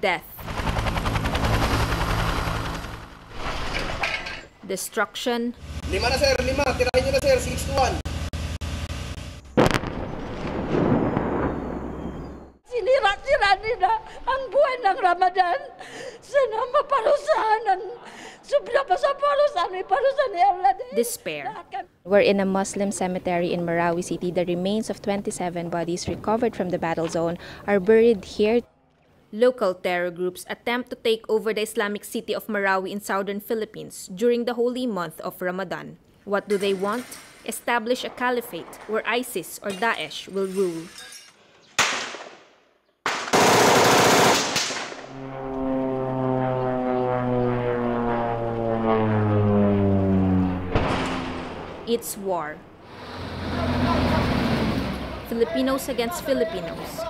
death, destruction, 5 na sir, 5. Tirahin nyo na sir, 6-1. Sinira-sira nila ang buwan ng Ramadan. Sana maparusahan ng sobra pa sa parusahan, may parusahan ni Allah. despair. We're in a Muslim cemetery in Marawi City. The remains of 27 bodies recovered from the battle zone are buried here. Local terror groups attempt to take over the Islamic city of Marawi in southern Philippines during the holy month of Ramadan. What do they want? Establish a caliphate where Isis or Daesh will rule. It's war. Filipinos against Filipinos.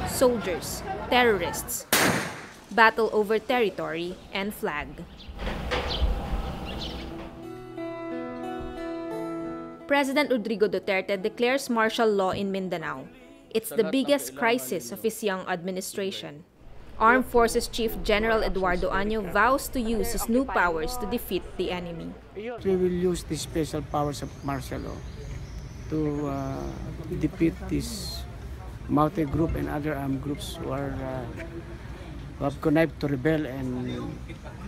Soldiers, terrorists, battle over territory and flag. President Rodrigo Duterte declares martial law in Mindanao. It's the biggest crisis of his young administration. Armed Forces Chief General Eduardo Año vows to use his new powers to defeat the enemy. We will use the special powers of martial law to defeat this mounted group and other armed groups who have connived to rebel and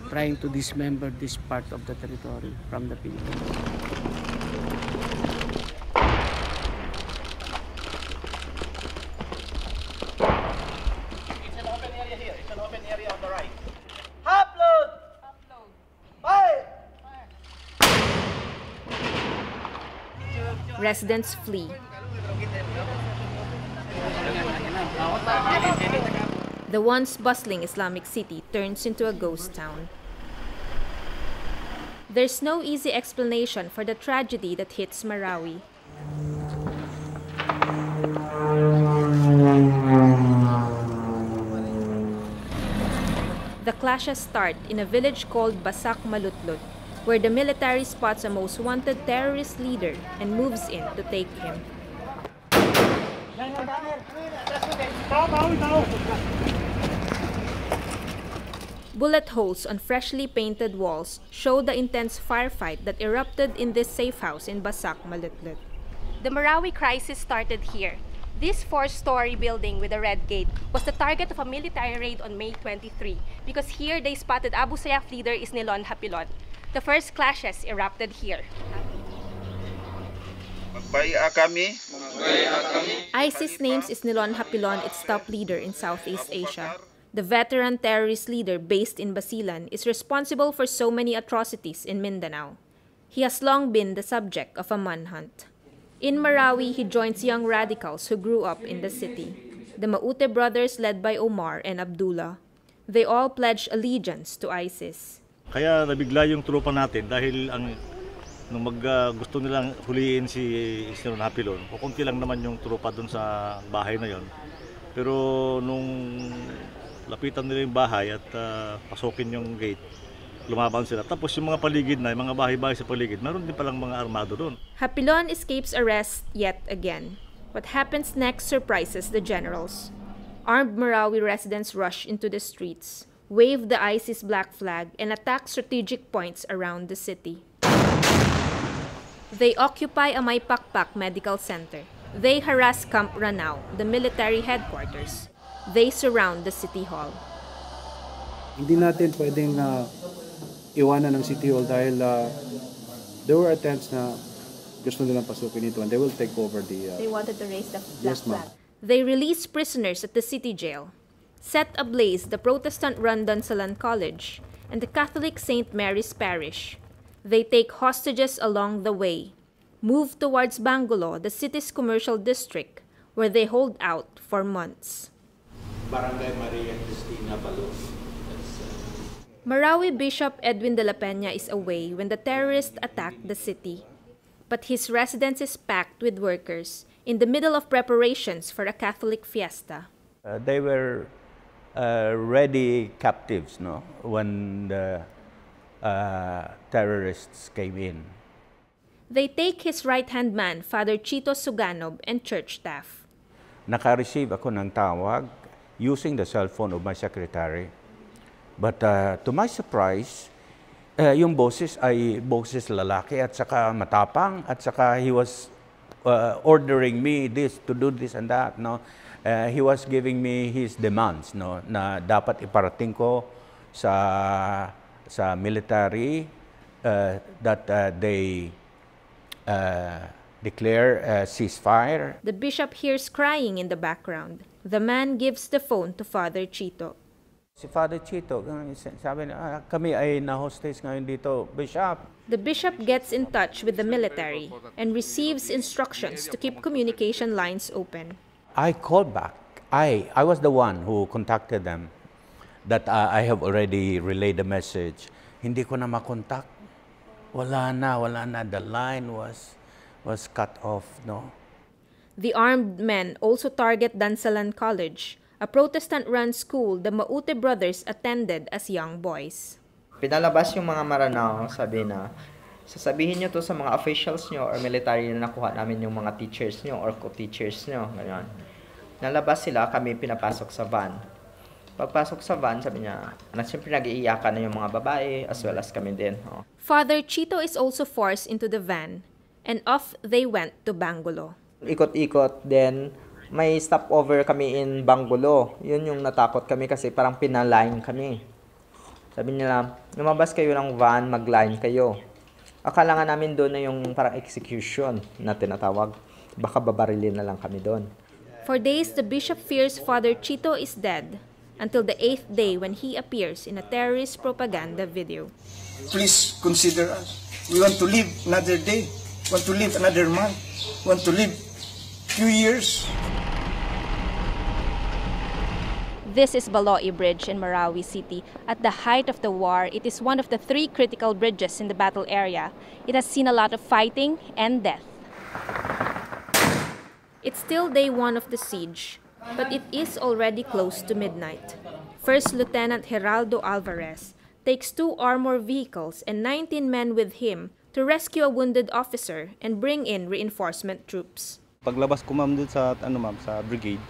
trying to dismember this part of the territory from the Philippines. Residents flee. The once bustling Islamic city turns into a ghost town. There's no easy explanation for the tragedy that hits Marawi. The clashes start in a village called Basak Malutlut, where the military spots a most wanted terrorist leader and moves in to take him. Bullet holes on freshly painted walls show the intense firefight that erupted in this safe house in Basak Malutlut. The Marawi crisis started here. This 4-story building with a red gate was the target of a military raid on May 23 because here they spotted Abu Sayyaf leader Isnilon Hapilon. The first clashes erupted here. ISIS names Isnilon Hapilon its top leader in Southeast Asia. The veteran terrorist leader based in Basilan is responsible for so many atrocities in Mindanao. He has long been the subject of a manhunt. In Marawi, he joins young radicals who grew up in the city. The Maute brothers led by Omar and Abdullah. They all pledged allegiance to ISIS. Kaya nabigla yung tropa natin dahil nung gusto nilang huliin si Isnilon Hapilon, kukunti lang naman yung tropa doon sa bahay na yon. Pero nung lapitan nila yung bahay at pasukin yung gate, lumaban sila. Tapos yung mga paligid na, yung mga bahay-bahay sa paligid, meron din palang mga armado doon. Hapilon escapes arrest yet again. What happens next surprises the generals. Armed Marawi residents rush into the streets, wave the ISIS black flag, and attack strategic points around the city. They occupy a Maypakpak medical center. They harass Camp Ranao, the military headquarters. They surround the city hall. Hindi natin pwedeng iwanan ng city hall dahil there were attempts na gusto nilang pasukin ito and they will take over the... They wanted to raise the black flag. They release prisoners at the city jail, set ablaze the Protestant-run Dansalan College and the Catholic St. Mary's Parish. They take hostages along the way, move towards Bangulo, the city's commercial district, where they hold out for months. Barangay Maria Cristina Balon. Marawi Bishop Edwin de la Peña is away when the terrorists attacked the city. But his residence is packed with workers in the middle of preparations for a Catholic fiesta. They were ready captives, when the terrorists came in. They take his right-hand man, Father Chito Suganob, and church staff. Naka-receive ako ng tawag using the cell phone of my secretary. But to my surprise, yung boses ay boses lalaki at saka matapang at saka he was ordering me this to do this and that, no. He was giving me his demands, no, na dapat iparating ko sa military that they declare a ceasefire. The bishop hears crying in the background. The man gives the phone to Father Chito. Si Father Chito, sabi niya, kami ay na-hostage ngayon dito, Bishop. The bishop gets in touch with the military and receives instructions to keep communication lines open. I called back. I was the one who contacted them that I have already relayed the message. Hindi ko na makontak. Wala na. The line was cut off, no? The armed men also target Dansalan College, a Protestant-run school the Maute brothers attended as young boys. Pinalabas yung mga Maranao, sasabihin nyo to sa mga officials nyo or military na nakuha namin yung mga teachers nyo or co-teachers nyo. Ganyan. Nalabas sila, kami pinapasok sa van. Pagpasok sa van, sabi niya, siyempre nag-iiyakan na yung mga babae as well as kami din. Oh. Father Chito is also forced into the van, and off they went to Bangulo. Ikot-ikot, then may stopover kami in Bangulo. Yun yung natakot kami kasi parang pinaline kami. Sabi nila, lumabas kayo ng van, mag-line kayo. Akala nga namin doon na yung parang execution na tinatawag. Baka babarilin na lang kami doon. For days, the bishop fears Father Chito is dead, until the 8th day when he appears in a terrorist propaganda video. Please consider us. We want to live another day. Want to live another month. Want to live few years. This is Baloi Bridge in Marawi City. At the height of the war, it is one of the 3 critical bridges in the battle area. It has seen a lot of fighting and death. It's still day 1 of the siege, but it is already close to midnight. First Lieutenant Geraldo Alvarez takes 2 armor vehicles and 19 men with him to rescue a wounded officer and bring in reinforcement troops. Paglabas ko ma'am dun sa sa brigade,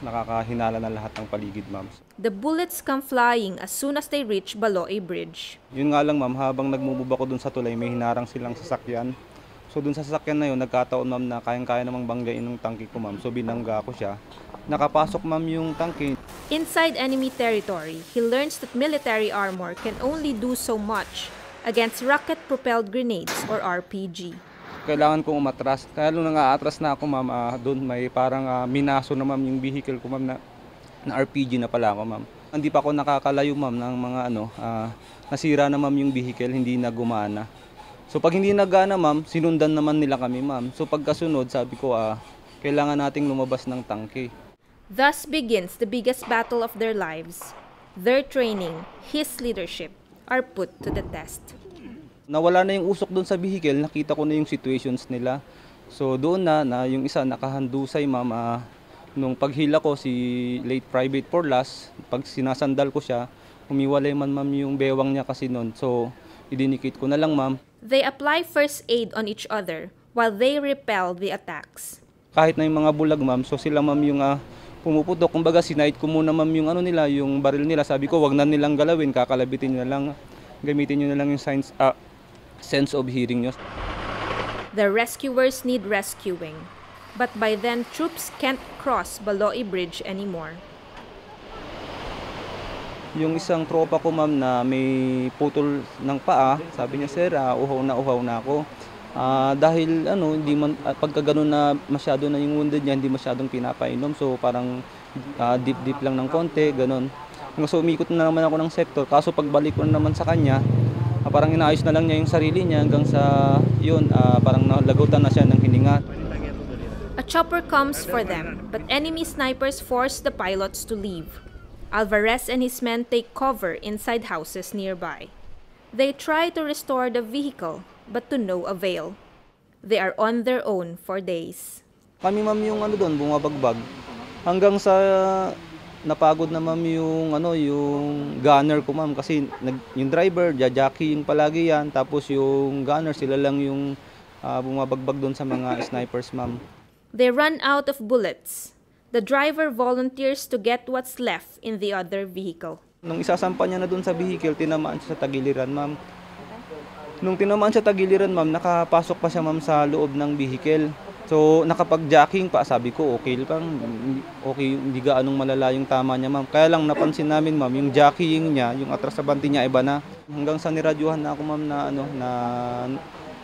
nakakahinala na lahat ng paligid ma'am. The bullets come flying as soon as they reach Baloi Bridge. Yun nga lang ma'am, habang nagmumove ako dun sa tulay, may hinarang silang sasakyan. So dun sa sasakyan na yun, nagkataon ma'am na kayang-kaya namang banggain ng tangke ko ma'am. So binangga ko siya. Nakapasok ma'am yung tangke. Inside enemy territory, he learns that military armor can only do so much against rocket-propelled grenades or RPG. Kailangan kong umatras. Kaya nung nang-aatras na ako ma'am, doon may parang minaso na ma'am yung vehicle ko ma'am na RPG na pala ako ma'am. Hindi pa ako nakakalayo ma'am ng mga nasira na ma'am yung vehicle, hindi na gumana. So pag hindi nagana ma'am, sinundan naman nila kami ma'am. So pagkasunod, sabi ko kailangan nating lumabas ng tangke. Thus begins the biggest battle of their lives. Their training, his leadership, are put to the test. Nawala na yung usok doon sa vehicle, nakita ko na yung situations nila. So doon na yung isa nakahandusay ma'am. Nung paghila ko si late Private Porlas, pag sinasandal ko siya, humiwalay man ma'am yung bewang niya kasi noon. So idinikit ko na lang ma'am. They apply first aid on each other while they repel the attacks. Kahit na yung mga bulag ma'am, so sila ma'am yung pumuputok. Kumbaga sinait ko muna ma'am yung nila, yung baril nila. Sabi ko wag na nilang galawin, kakalabitin nyo na lang, gamitin nyo na lang yung sense of hearing nyo. The rescuers need rescuing, but by then troops can't cross Baloi Bridge anymore. Yung isang tropa ko ma'am na may putol ng paa, sabi niya, sir, uhaw na ako. Dahil hindi man pagka ganun na masyado na yung wounded niya, hindi masyadong pinapainom. So parang deep lang ng konti, ganun. So umikot na naman ako ng sector. Kaso pagbalik ko na naman sa kanya, parang inaayos na lang niya yung sarili niya hanggang sa yun, parang nalagutan na siya ng hininga. A chopper comes for them, but enemy snipers force the pilots to leave. Alvarez and his men take cover inside houses nearby. They try to restore the vehicle, but to no avail. They are on their own for days. Kami ma'am yung doon, bumabagbag. Hanggang sa napagod na ma'am yung yung gunner ko ma'am kasi yung driver jockeying palagi yan, tapos yung gunner sila lang yung bumabagbag doon sa mga snipers ma'am. They run out of bullets. The driver volunteers to get what's left in the other vehicle. Nung isasampa niya na doon sa vehicle, tinamaan siya sa tagiliran ma'am. Nung tinamaan siya tagiliran ma'am, nakapasok pa siya ma'am sa loob ng vehicle. So nakapag-jacking pa, sabi ko okay lang, okay, hindi gaanong malala yung tama niya ma'am. Kaya lang napansin namin ma'am, yung jacking niya, yung atras sa banti niya iba na. Hanggang sa niradyuhan na ako ma'am na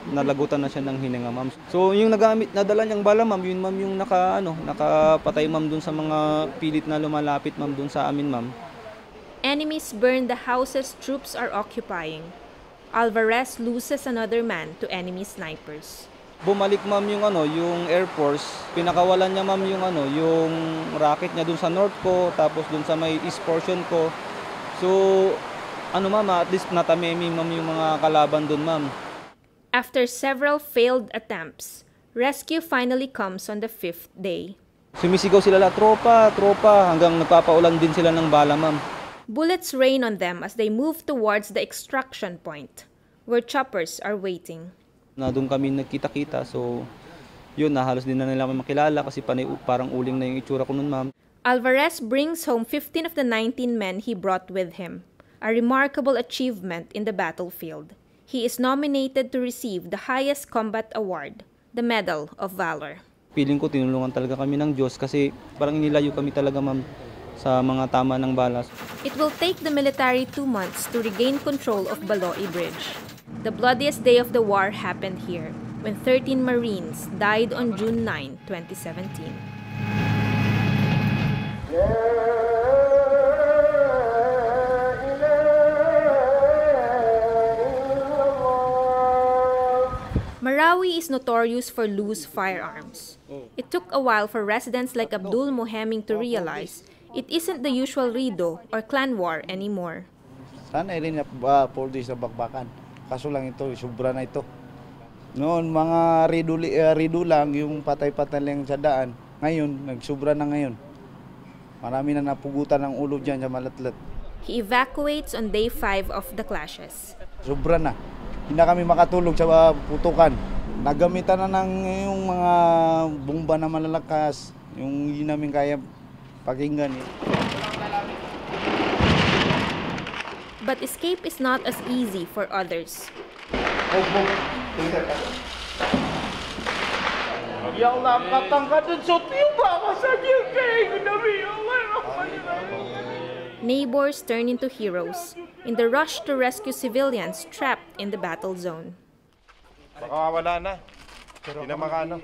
nalagutan na siya ng hininga ma'am. So yung nadala niyang bala ma'am, yun ma'am yung nakapatay ma'am dun sa mga pilit na lumalapit ma'am dun sa amin ma'am. Enemies burn the houses troops are occupying. Alvarez loses another man to enemy snipers. Bumalik ma'am yung Air Force, pinakawalan niya ma'am yung rocket niya dun sa north ko, tapos dun sa may east portion ko. So ma'am, at least natamemi ma'am yung mga kalaban dun ma'am. After several failed attempts, rescue finally comes on the 5th day. Sumisigaw sila tropa, hanggang nagpapaulan din sila ng bala ma'am. Bullets rain on them as they move towards the extraction point, where choppers are waiting. Na doon kami nagkita-kita, so yun, halos din na nila kami makilala kasi parang uling na yung itsura ko nun ma'am. Alvarez brings home 15 of the 19 men he brought with him, a remarkable achievement in the battlefield. He is nominated to receive the highest combat award, the Medal of Valor. Feeling ko tinulungan talaga kami ng Diyos kasi parang inilayo kami talaga ma'am sa mga tama ng balas. It will take the military 2 months to regain control of Baloi Bridge. The bloodiest day of the war happened here, when 13 Marines died on June 9, 2017. Marawi is notorious for loose firearms. It took a while for residents like Abdul Moheming to realize it isn't the usual rido or clan war anymore. Sana rin na for this na bakbakan. Kaso lang ito, sobra na ito. Noon, mga rido lang, yung patay-patay lang sa daan. Ngayon, nagsobra na ngayon. Marami na napugutan ng ulo dyan sa malatlat. He evacuates on day 5 of the clashes. Sobra na. Hindi na kami makatulog sa putukan. Nagamitan na ng yung mga bomba na malalakas, yung hindi namin kaya pakinggan. But escape is not as easy for others. Neighbors turn into heroes in the rush to rescue civilians trapped in the battle zone. Baka wala na. Hindi na makano.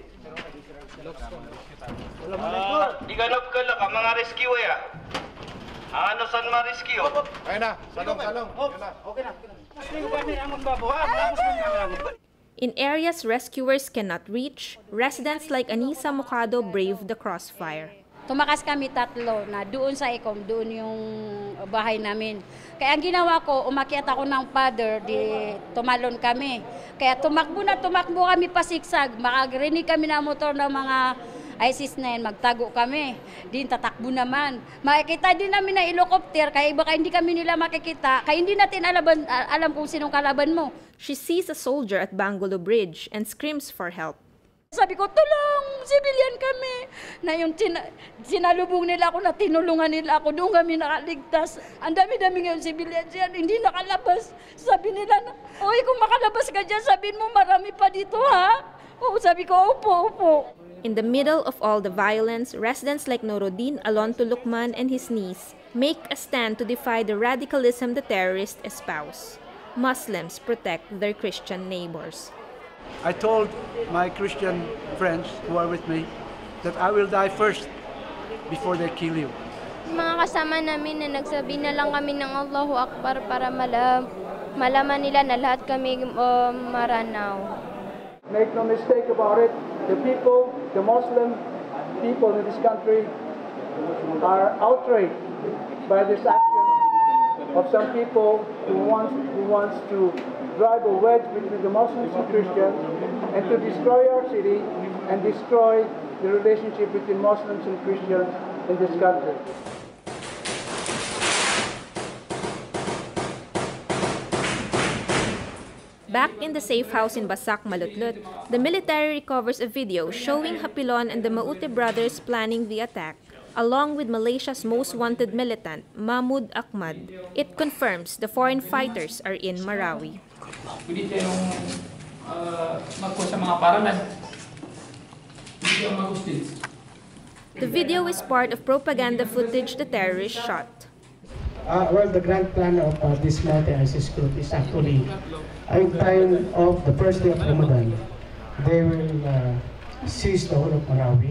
Iganap ka lang ang mga rescue ya. Ano saan ma-rescue? Ayun na, salong. Okay na. In areas rescuers cannot reach, residents like Anisa Mocado brave the crossfire. Tumakas kami 3 na doon sa Ecom, doon yung bahay namin. Kaya ang ginawa ko, umakyat ako ng pader, tumalon kami. Kaya tumakbo kami pasiksag, makarinig kami ng motor ng mga Isis.Hd, magtago kami. Din tatakbo naman. Makikita din namin na helicopter, kaya baka hindi kami nila makikita, kaya hindi natin alam kung sinong kalaban mo. She sees a soldier at Bangulo Bridge and screams for help. Sabi ko, tulong! Civilian kami! Na yung sinalubong nila ako, na tinulungan nila ako, doon kami nakaligtas. Ang dami-dami ngayon civilian dyan, hindi nakalabas. Sabi nila, oy, kung makalabas ka dyan, sabihin mo, marami pa dito, ha? Oo, sabi ko, opo. In the middle of all the violence, residents like Norodin Alonto Lukman and his niece make a stand to defy the radicalism the terrorists espouse. Muslims protect their Christian neighbors. I told my Christian friends who are with me that I will die first before they kill you. Mga kasama namin na nagsabi na lang kami ng Allahu Akbar para malaman nila na lahat kami maranaw. Make no mistake about it, the people, the Muslim people in this country are outraged by this action of some people who wants to drive a wedge between the Muslims and Christians and to destroy our city and destroy the relationship between Muslims and Christians in this country. Back in the safe house in Basak, Malutlut, the military recovers a video showing Hapilon and the Maute brothers planning the attack, along with Malaysia's most wanted militant, Mahmud Ahmad. It confirms the foreign fighters are in Marawi. The video is part of propaganda footage the terrorists shot. Well, the grand plan of this multi-ISIS group is actually, in time of the first day of Ramadan, they will seize the whole of Marawi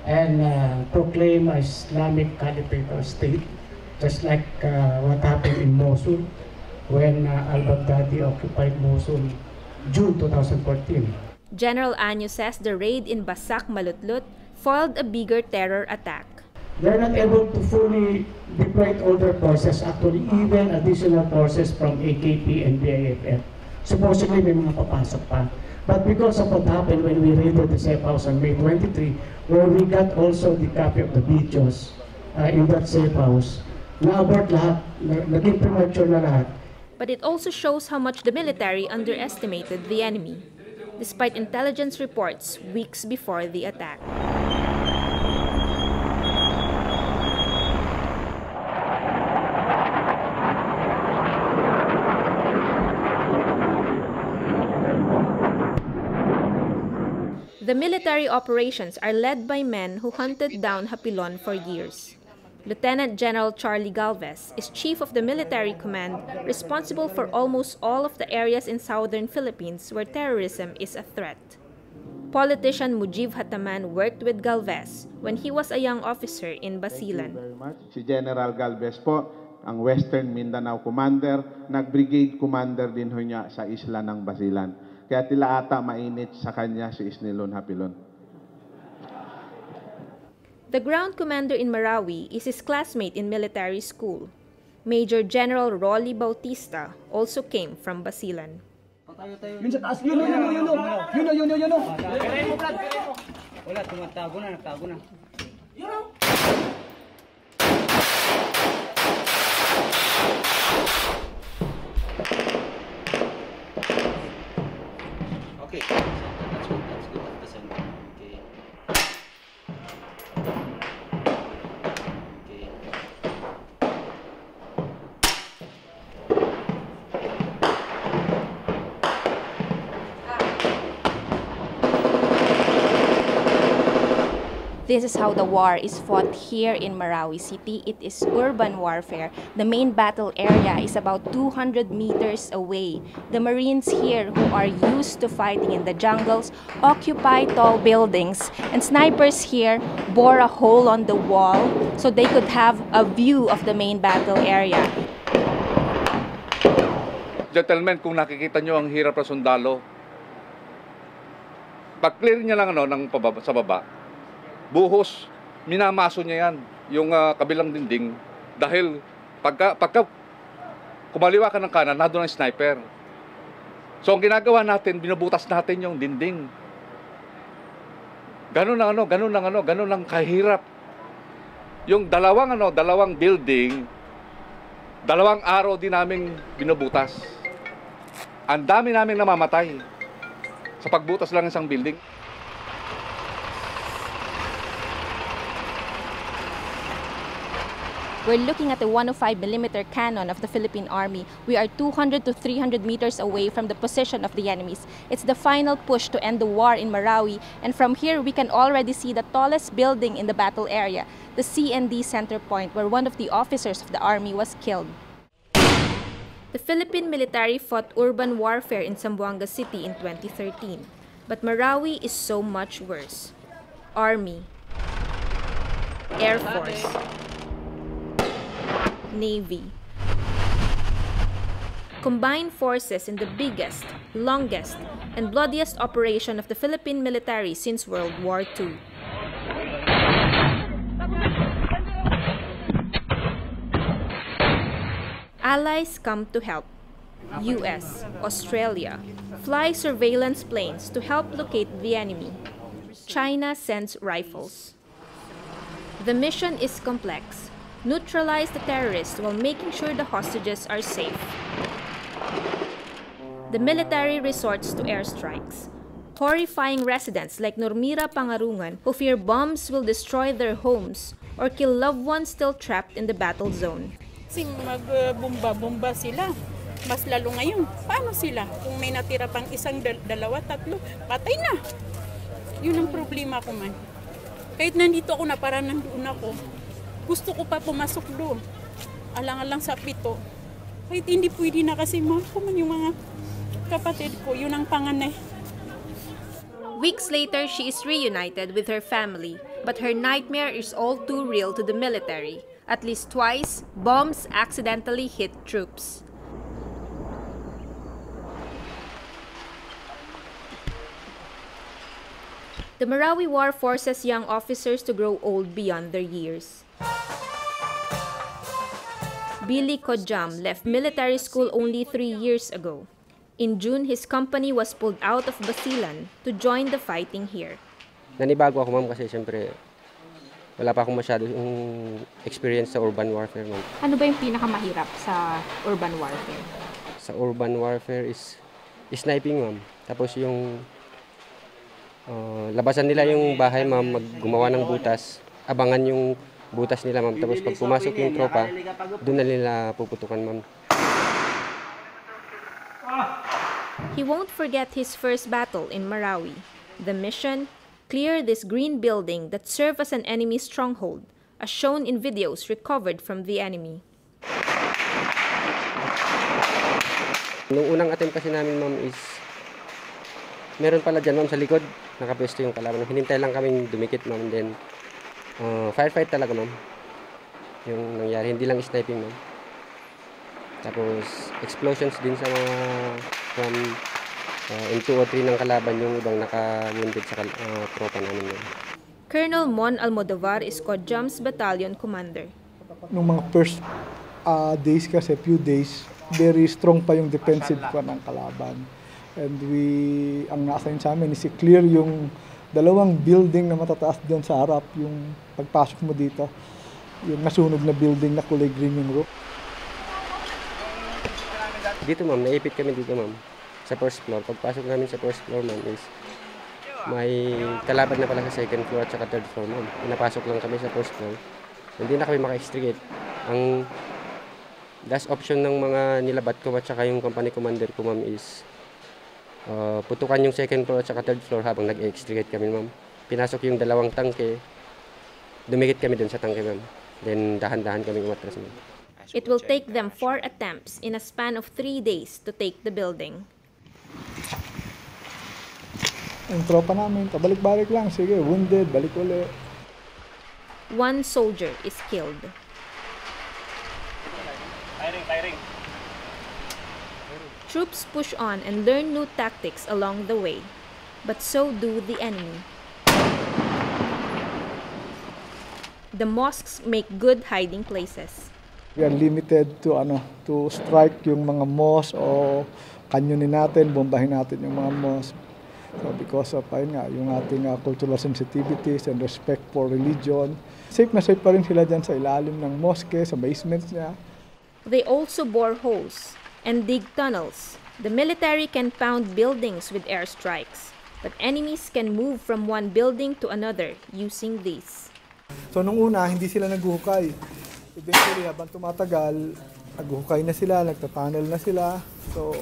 and proclaim an Islamic caliphate or state, just like what happened in Mosul when al-Baghdadi occupied Mosul June 2014. General Anyo says the raid in Basak, Malutlut foiled a bigger terror attack. They're not able to fully deploy all their forces, actually even additional forces from AKP and BIFF. Supposedly may mga papasok pa. But because of what happened when we raided the safe house on May 23, where we got also the copy of the videos in that safe house, na-abort lahat, naging premature na lahat. But it also shows how much the military underestimated the enemy, despite intelligence reports weeks before the attack. The military operations are led by men who hunted down Hapilon for years. Lieutenant General Charlie Galvez is chief of the military command responsible for almost all of the areas in southern Philippines where terrorism is a threat. Politician Mujib Hataman worked with Galvez when he was a young officer in Basilan. Thank you very much. Si General Galvez po, ang Western Mindanao Commander, nag-brigade commander din ho niya sa isla ng Basilan. Kaya tila ata mainit sa kanya si Isnilon Hapilon. The ground commander in Marawi is his classmate in military school. Major General Rolly Bautista also came from Basilan. Yun sa taas, yun. Wala, tumatago na, nagtago na. Okay, that's good. That's the center. Okay. This is how the war is fought here in Marawi City. It is urban warfare. The main battle area is about 200 meters away. The Marines here, who are used to fighting in the jungles, occupy tall buildings, and snipers here bore a hole on the wall so they could have a view of the main battle area. Gentlemen, kung nakikita nyo ang hirap na sundalo, pag-clear niya lang sa baba, buhos, minamaso niya yan, yung kabilang dinding, dahil pagka kumaliwa ka ng kanan, nandun ang sniper. So ang ginagawa natin, binubutas natin yung dinding. Ganun lang kahirap. Yung dalawang building, dalawang araw din namin binubutas. Ang dami namin namamatay sa pagbutas lang ng isang building. We're looking at the 105mm cannon of the Philippine Army. We are 200 to 300 meters away from the position of the enemies. It's the final push to end the war in Marawi, and from here we can already see the tallest building in the battle area, the C&D center point, where one of the officers of the army was killed. The Philippine military fought urban warfare in Zamboanga City in 2013, but Marawi is so much worse. Army, Air Force, Navy. Combined forces in the biggest, longest, and bloodiest operation of the Philippine military since World War II. Allies come to help. US, Australia, fly surveillance planes to help locate the enemy. China sends rifles. The mission is complex. Neutralize the terrorists while making sure the hostages are safe. the military resorts to airstrikes, horrifying residents like Normira Pangarungan who fear bombs will destroy their homes or kill loved ones still trapped in the battle zone. Kasi magbomba-bomba sila. Mas lalo ngayon, paano sila? Kung may natira pang isang, dalawa, tatlo, patay na. Yun ang problema ko man. Kahit nandito ako na parang nandoon ako, gusto ko pa pumasok doon. Alang-alang sa pito. Kahit hindi pwede na kasi mahal ko man yung mga kapatid ko, yun ang panganay. Weeks later, she is reunited with her family, but her nightmare is all too real to the military. At least twice, bombs accidentally hit troops. The Marawi War forces young officers to grow old beyond their years. Billy Kodjam left military school only 3 years ago. In June, his company was pulled out of Basilan to join the fighting here. Nanibago ako, ma'am, kasi siyempre wala pa akong masyado yung experience sa urban warfare, ma'am. Ano ba yung pinakamahirap sa urban warfare? Sa urban warfare is sniping, ma'am. Tapos yung labasan nila yung bahay, ma'am, gumawa ng butas, abangan yung butas nila, ma'am. Tapos pag pumasok yung tropa, doon na nila puputukan, ma'am. He won't forget his first battle in Marawi. The mission, clear this green building that served as an enemy stronghold, as shown in videos recovered from the enemy. Nung unang attempt kasi namin, ma'am, is meron pala dyan, ma'am, sa likod. Nakapwesto yung kalaban. Hinintay lang kaming dumikit, ma'am. Then, firefight talaga, ma'am. Yung nangyari. Hindi lang sniping, ma'am. Tapos, explosions din sa mga from M2 o 3 ng kalaban, yung ibang naka-wounded sa tropa namin, ma'am. Colonel Mon Almodovar is Kodjam's battalion commander. Nung mga first days kasi, few days, very strong pa yung defensive ko ng kalaban. And ang na-assign sa amin is i-clear yung dalawang building na matataas doon sa harap, yung pagpasok mo dito, yung nasunog na building na kulay green yung roof. Dito, ma'am, naipit kami dito, ma'am, sa first floor. Pagpasok namin sa first floor, ma'am, is may kalaban na pala sa second floor at saka third floor, ma'am. Pinapasok lang kami sa first floor. Hindi na kami maka-extricate. Ang last option ng mga nilabat ko at saka yung company commander ko, ma'am, is putukan yung second floor at saka third floor habang nag-extricate kami, ma'am. Pinasok yung dalawang tangke, dumikit kami dun sa tangke, ma'am. Then dahan-dahan kami umatras, ma'am. It will take them 4 attempts in a span of 3 days to take the building. Yung tropa namin, pabalik-balik lang, sige, wounded, balik ulit. 1 soldier is killed. Firing. Troops push on and learn new tactics along the way, but so do the enemy. The mosques make good hiding places. We are limited to strike yung mga mosques o kanyonin natin, bombahin natin yung mga mosques. So because of yung ating cultural sensitivities and respect for religion, safe na safe pa rin sila dyan sa ilalim ng mosque, sa basements niya. They also bore holes and dig tunnels. The military can pound buildings with airstrikes, but enemies can move from one building to another using these. So nung una, hindi sila naghuhukay. Eventually, habang tumatagal, naghuhukay na sila, nagtatunnel na sila. So,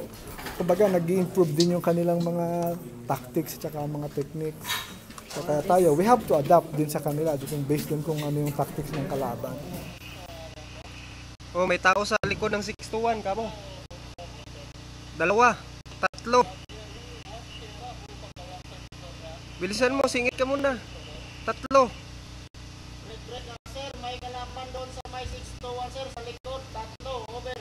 kumbaga, nag-i-improve din yung kanilang mga tactics at mga techniques. So, kaya tayo, we have to adapt din sa kanila, based din kung ano yung tactics ng kalaban. Oh, may tao sa likod ng 621, kamo. 2, 3. Bilisan mo, singit ka muna. 3. Sir, may kalaban doon sa may 621, sir, sa likod, 3, over.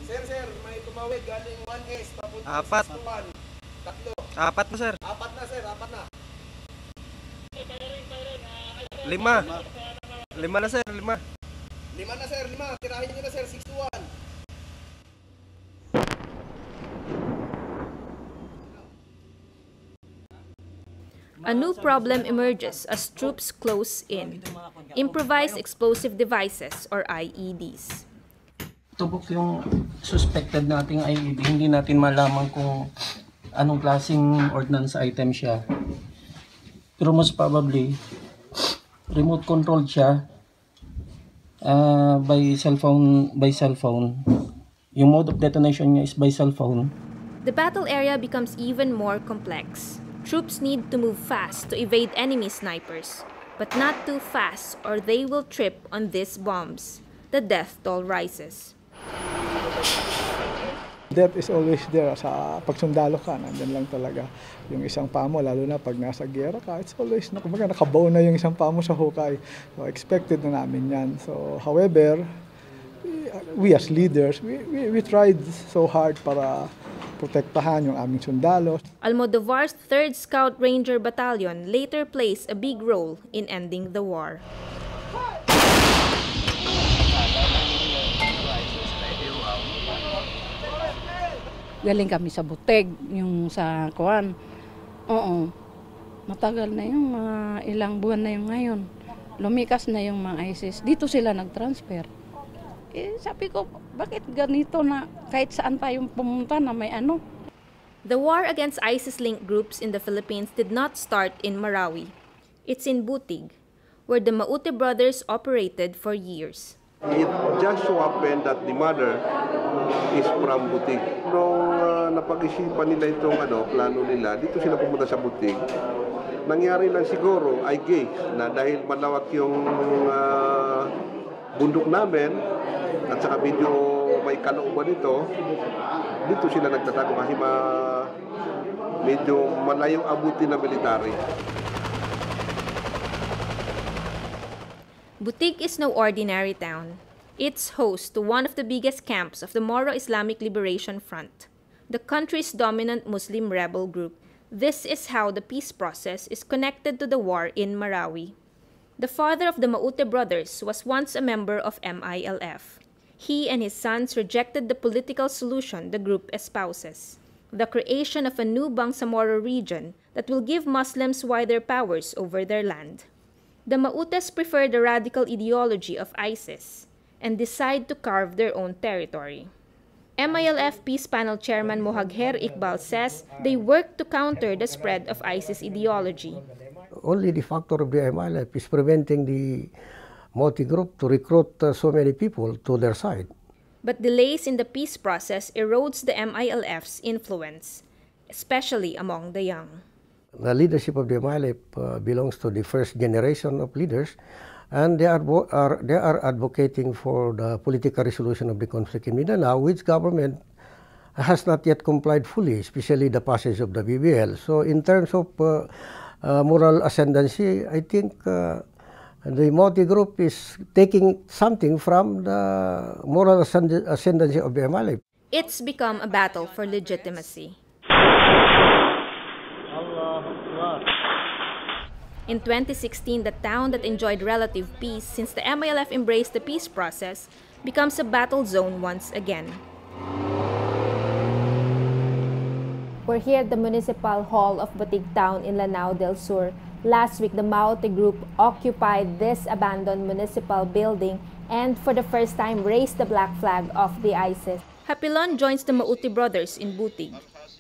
Sir, may tumawid galing 1S, papunta 4. 3. 4 na, sir. 4 na, sir, 4 na. 5 na, sir, 5. 5 na, sir, 5. Tirahin nyo na, sir, 621. A new problem emerges as troops close in. Improvised explosive devices or IEDs. tubok yung suspected nating IED, hindi natin malaman kung anong klaseng ordnance item siya. Pero most probably, remote controlled siya by cell phone. Yung mode of detonation niya is by cell phone. The battle area becomes even more complex. Troops need to move fast to evade enemy snipers, but not too fast or they will trip on these bombs. The death toll rises. Death is always there. Sa pagsundalo ka, nandyan lang talaga yung isang paa mo, lalo na pag nasa giyera ka, it's always, nakabaw na yung isang paa mo sa hukay. So, expected na namin yan. So, however, we as leaders, we tried so hard para protektahan yung aming sundalo. Almodovar's 3rd Scout Ranger Battalion later plays a big role in ending the war. Galing kami sa Buteg, yung sa Kuan. Oo, matagal na yung mga ilang buwan na yung ngayon. Lumikas na yung mga ISIS. Dito sila nag-transfer. Sabi ko, bakit ganito na kahit saan tayong pumunta na may ano? The war against ISIS-linked groups in the Philippines did not start in Marawi. It's in Butig, where the Maute brothers operated for years. It just so happened that the mother is from Butig. Nung napag-isipan nila itong plano nila, dito sila pumunta sa Butig. Nangyari lang siguro, I guess, na dahil malawak yung bundok namin, at saka medyo may kalooban dito sila nagtatago kasi medyo malayong abutin na military. Butig is no ordinary town. It's host to one of the biggest camps of the Moro Islamic Liberation Front, the country's dominant Muslim rebel group. This is how the peace process is connected to the war in Marawi. The father of the Maute brothers was once a member of MILF. He and his sons rejected the political solution the group espouses, the creation of a new Bangsamoro region that will give Muslims wider powers over their land. The Mautes prefer the radical ideology of ISIS and decide to carve their own territory. MILF Peace Panel Chairman Mohagher Iqbal says they work to counter the spread of ISIS ideology. Only the factor of the MILF is preventing the Maute group to recruit so many people to their side. But delays in the peace process erodes the MILF's influence, especially among the young. The leadership of the MILF belongs to the first generation of leaders, and they are advocating for the political resolution of the conflict in Mindanao, which government has not yet complied fully, especially the passage of the BBL. So in terms of moral ascendancy, I think the Maute group is taking something from the moral ascendancy of the MILF. It's become a battle for legitimacy. In 2016, the town that enjoyed relative peace since the MILF embraced the peace process becomes a battle zone once again. We're here at the Municipal Hall of Butig Town in Lanao del Sur. Last week, the Maute group occupied this abandoned municipal building and for the first time raised the black flag of the ISIS. Hapilon joins the Maute brothers in Butig.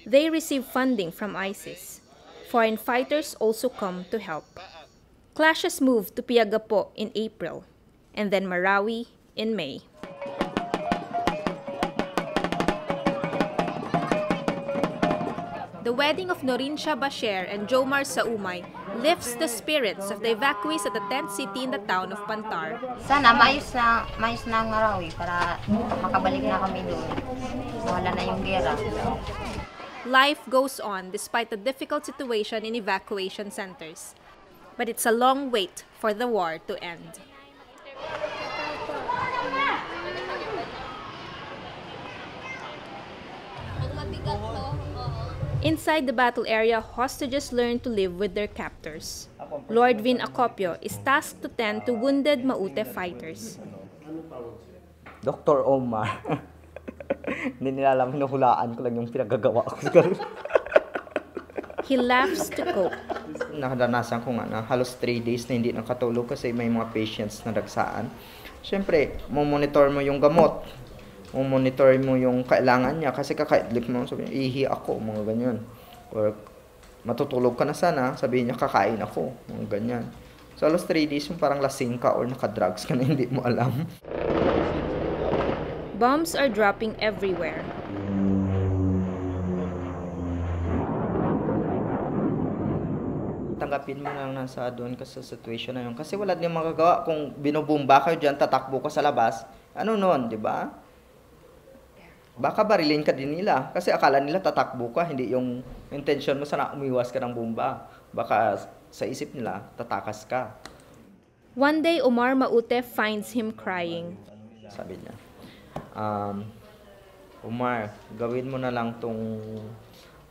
They receive funding from ISIS. Foreign fighters also come to help. Clashes moved to Piagapo in April, and then Marawi in May. The wedding of Norinsha Basher and Jomar Saumay lifts the spirits of the evacuees at the tent city in the town of Pantar. Sana maayos na ang Marawi para makabalik na kami doon. Wala na yung gera. Life goes on despite the difficult situation in evacuation centers. But it's a long wait for the war to end. Inside the battle area, hostages learn to live with their captors. Lord Vin Acopio is tasked to tend to wounded Maute fighters. Dr. Omar. Hindi nila alam, hinuhulaan ko lang yung pinagagawa ko. He laughs to cope. Nakadanasan ko nga na halos 3 days na hindi nakatulog kasi may mga patients na dagsaan. Siyempre, monitor mo yung gamot. monitor mo yung kailangan niya kasi kakaidlip mo, sabi niya, ihi ako, mga ganyan. Or matutulog ka na sana, sabihin niya, kakain ako, mga ganyan. So, alos 3 days yung parang lasing ka or nakadrugs ka na hindi mo alam. Bombs are dropping everywhere. Tanggapin mo lang nasa doon ka sa situation na yun. Kasi wala din magagawa. Kung binubumba kayo dyan, tatakbo ka sa labas, ano nun, di ba? Baka barilin ka din nila. Kasi akala nila tatakbo ka, hindi yung intention mo sana umiwas ka ng bomba. Baka sa isip nila, tatakas ka. One day, Omar Maute finds him crying. Sabi niya, Omar, gawin mo na lang tong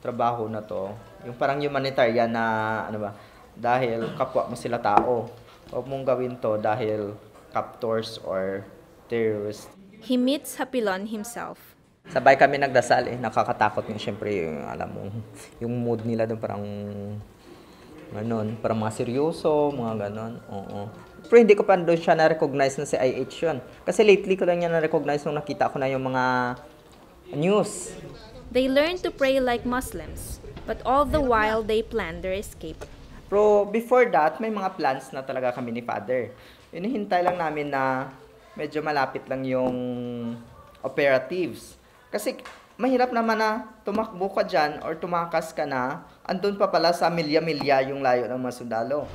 trabaho na to. Yung parang humanitarian na, ano ba, dahil kapwa mo sila tao. Huwag mong gawin to dahil captors or terrorists. He meets Hapilon himself. Sabay kami nagdasal eh. Nakakatakot nga syempre yung, alam mo, yung mood nila doon parang ganon, parang mga seryoso, mga ganon. Oo. Pero hindi ko pa doon siya na-recognize na si IH yun. Kasi lately ko lang niya na-recognize nung nakita ko na yung mga news. They learn to pray like Muslims, but all the while they plan their escape. Pero before that, may mga plans na talaga kami ni Father. Inihintay lang namin na medyo malapit lang yung operatives. Kasi mahirap naman na tumakbo ka dyan or tumakas ka na, andun pa pala sa milya-milya yung layo ng mga sundalo.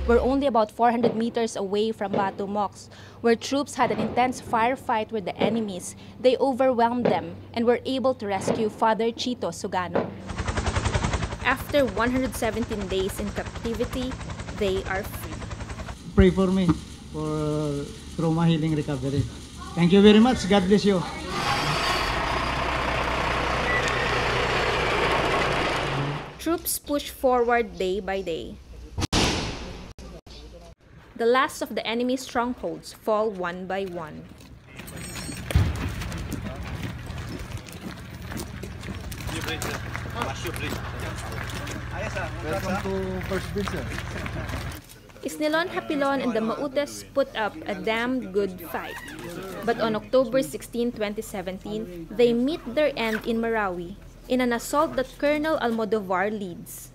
We're only about 400 meters away from Batu Mox, where troops had an intense firefight with the enemies. They overwhelmed them and were able to rescue Father Chito Sugano. After 117 days in captivity, they are free. Pray for me for trauma healing recovery. Thank you very much. God bless you. Troops push forward day by day. The last of the enemy's strongholds fall one by one. Welcome to First Base, sir. Isnilon Hapilon and the Mautes put up a damn good fight. But on October 16, 2017, they meet their end in Marawi in an assault that Colonel Almodovar leads.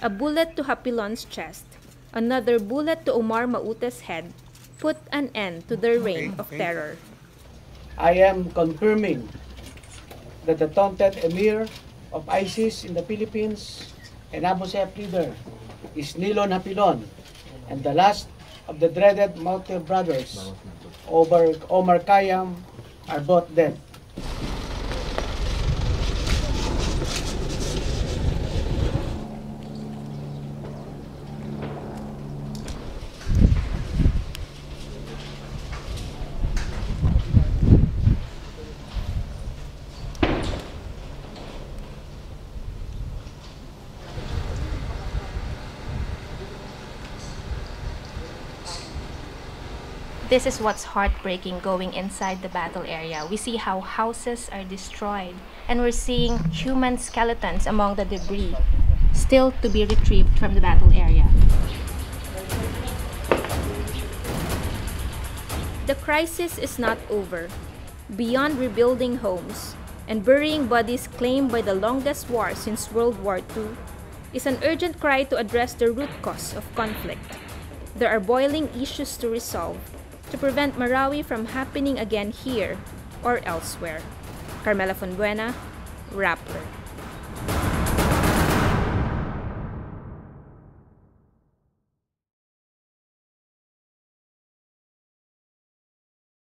A bullet to Hapilon's chest, another bullet to Omar Maute's head, put an end to their reign of terror. I am confirming that the taunted emir of ISIS in the Philippines and Abu Sayyaf leader is Nilon Hapilon, and the last of the dreaded Maute brothers, Omar Khayyam, are both dead. This is what's heartbreaking going inside the battle area. We see how houses are destroyed, and we're seeing human skeletons among the debris, still to be retrieved from the battle area. The crisis is not over. Beyond rebuilding homes and burying bodies claimed by the longest war since World War II, is an urgent cry to address the root cause of conflict. There are boiling issues to resolve to prevent Marawi from happening again here or elsewhere. Carmela Fonbuena, Rappler.